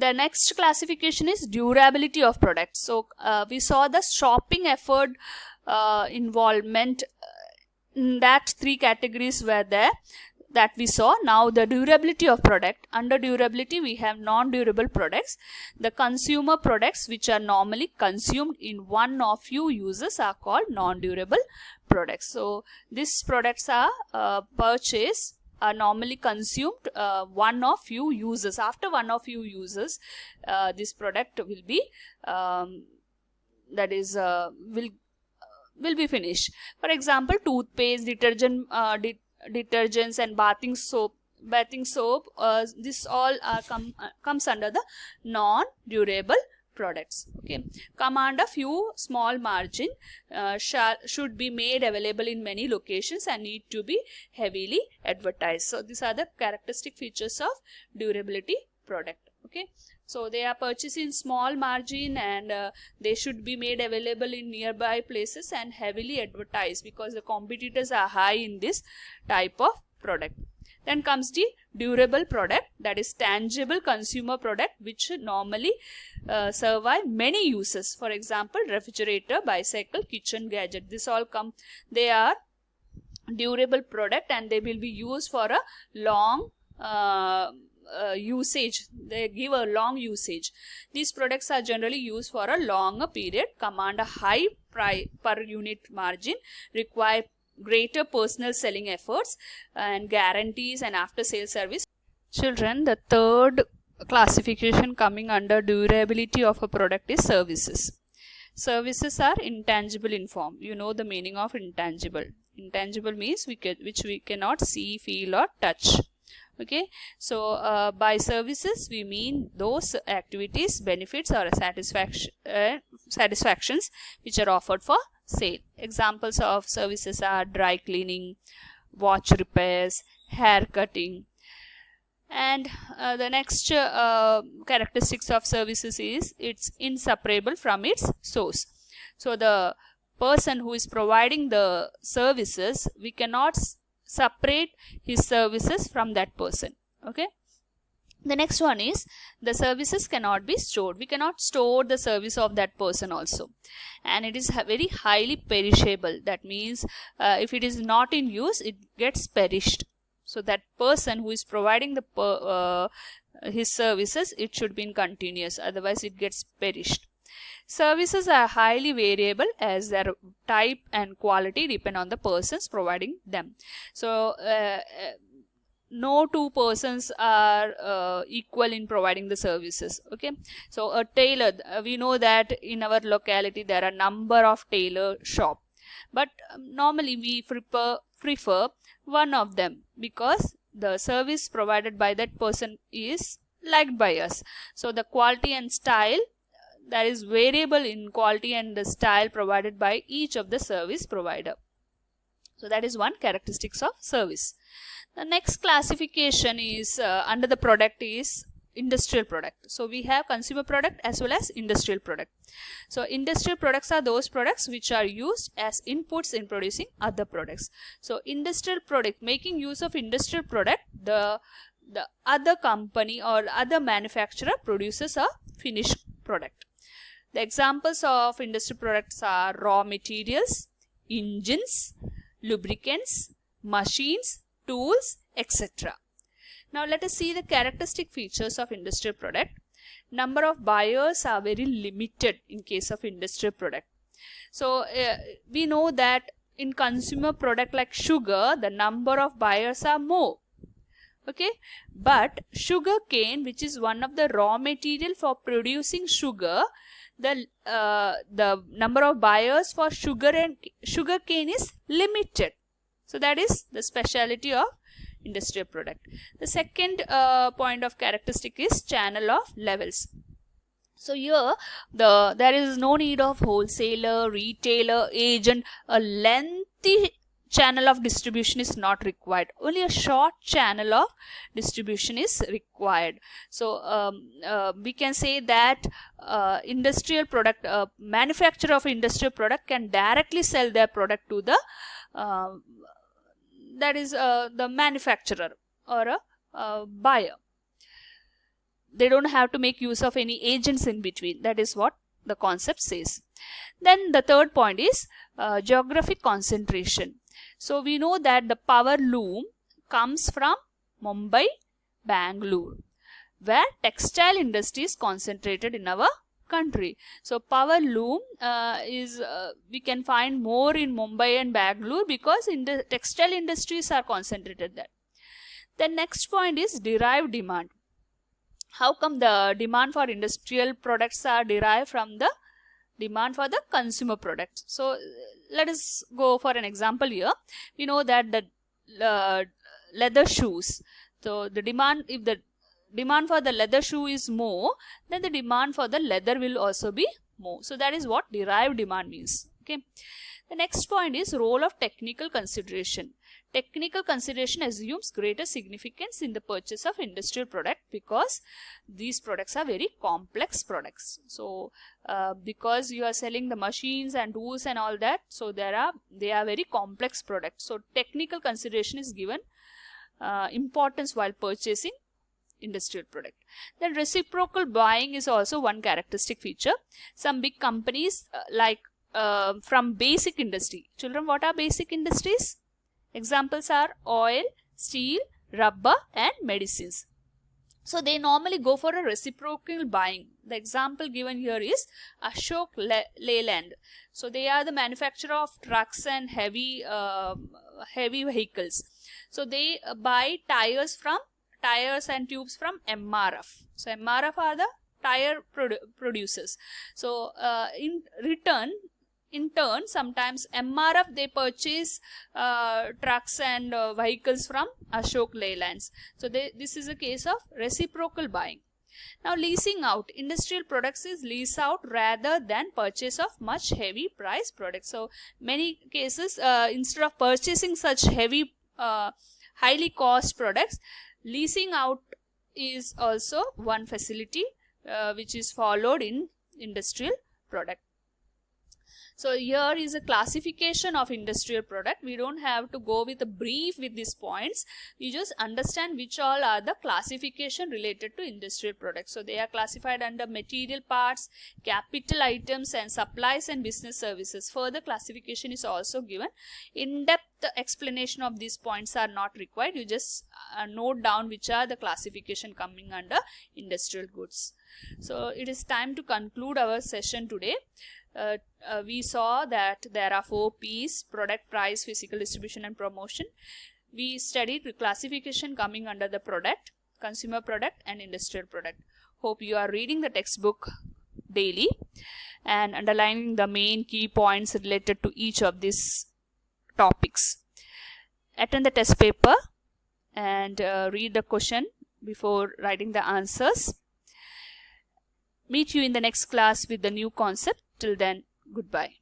The next classification is durability of products. So we saw the shopping effort involvement, that three categories were there that we saw. Now the durability of product. Under durability we have non-durable products. The consumer products which are normally consumed in one or few uses are called non-durable products. So these products are purchased, are normally consumed one or few uses. After one or few uses, this product will be will be finished. For example, toothpaste, detergents and bathing soap. This all comes under the non-durable products. Okay, command a few small margin, should be made available in many locations and need to be heavily advertised. So these are the characteristic features of durability product. Okay, so they are purchased in small margin and they should be made available in nearby places and heavily advertised because the competitors are high in this type of product. Then comes the durable product, that is tangible consumer product which normally survive many uses. For example, refrigerator, bicycle, kitchen gadget. This all they are durable product and they will be used for a long usage. They give a long usage. These products are generally used for a longer period, command a high price per unit margin, require greater personal selling efforts and guarantees and after sales service. Children, the third classification coming under durability of a product is services. Services are intangible in form. You know the meaning of intangible. Intangible means which we cannot see, feel or touch. Okay, so by services we mean those activities, benefits or satisfactions which are offered for sale. Examples of services are dry cleaning, watch repairs, hair cutting. And the next characteristics of services is it's inseparable from its source. So the person who is providing the services, we cannot separate his services from that person. Okay, the next one is the services cannot be stored. We cannot store the service of that person also, and it is very highly perishable. That means if it is not in use, it gets perished. So that person who is providing the his services, it should be in continuous, otherwise it gets perished. Services are highly variable as their type and quality depend on the persons providing them. So no two persons are equal in providing the services. Okay, so a tailor, we know that in our locality there are number of tailor shop, but normally we prefer one of them because the service provided by that person is liked by us. So the quality and style, that is variable in quality and the style provided by each of the service provider. So that is one characteristics of service. The next classification is under the product is industrial product. So we have consumer product as well as industrial product. So industrial products are those products which are used as inputs in producing other products. So industrial product, making use of industrial product, the other company or other manufacturer produces a finished product. The examples of industrial products are raw materials, engines, lubricants, machines, tools, etc. Now let us see the characteristic features of industrial product. Number of buyers are very limited in case of industrial product. So we know that in consumer product like sugar, the number of buyers are more. Okay, but sugar cane, which is one of the raw material for producing sugar, the number of buyers for sugar cane is limited. So that is the speciality of industrial product. The second point of characteristic is channel of levels. So here there is no need of wholesaler, retailer, agent. A lengthy channel of distribution is not required. Only a short channel of distribution is required. So we can say that industrial product, manufacturer of industrial product can directly sell their product to the the manufacturer or a buyer. they don't have to make use of any agents in between. That is what the concept says. Then the third point is geographic concentration. So we know that the power loom comes from Mumbai, Bangalore, where textile industry is concentrated in our country. So power loom we can find more in Mumbai and Bangalore because in the textile industries are concentrated there. The next point is derived demand. How come the demand for industrial products are derived from the demand for the consumer products? So let us go for an example here. We know that the leather shoes. So the demand, if the demand for the leather shoe is more, then the demand for the leather will also be more. So that is what derived demand means. Okay. The next point is role of technical consideration. Technical consideration assumes greater significance in the purchase of industrial product because these products are very complex products. So because you are selling the machines and tools and all that, so they are very complex products. So technical consideration is given importance while purchasing industrial product. Then reciprocal buying is also one characteristic feature. Some big companies from basic industry. Children, what are basic industries? Examples are oil, steel, rubber and medicines. So they normally go for a reciprocal buying. The example given here is Ashok Leyland. So they are the manufacturer of trucks and heavy vehicles. So they buy tires and tubes from MRF. So MRF are the tire producers. So in turn, sometimes MRF they purchase trucks and vehicles from Ashok Leylands. So this is a case of reciprocal buying. Now leasing out. Industrial products is lease out rather than purchase of much heavy price products. So many cases instead of purchasing such heavy highly cost products, leasing out is also one facility which is followed in industrial product. So here is a classification of industrial product. We don't have to go with a brief with these points. You just understand which all are the classification related to industrial products. So they are classified under material parts, capital items and supplies and business services. Further classification is also given. In-depth explanation of these points are not required. You just note down which are the classification coming under industrial goods. So it is time to conclude our session today. We saw that there are 4 P's: product, price, physical distribution and promotion. We studied the classification coming under the product, consumer product and industrial product. Hope you are reading the textbook daily and underlining the main key points related to each of these topics. Attend the test paper and read the question before writing the answers. Meet you in the next class with the new concept. Till then, goodbye.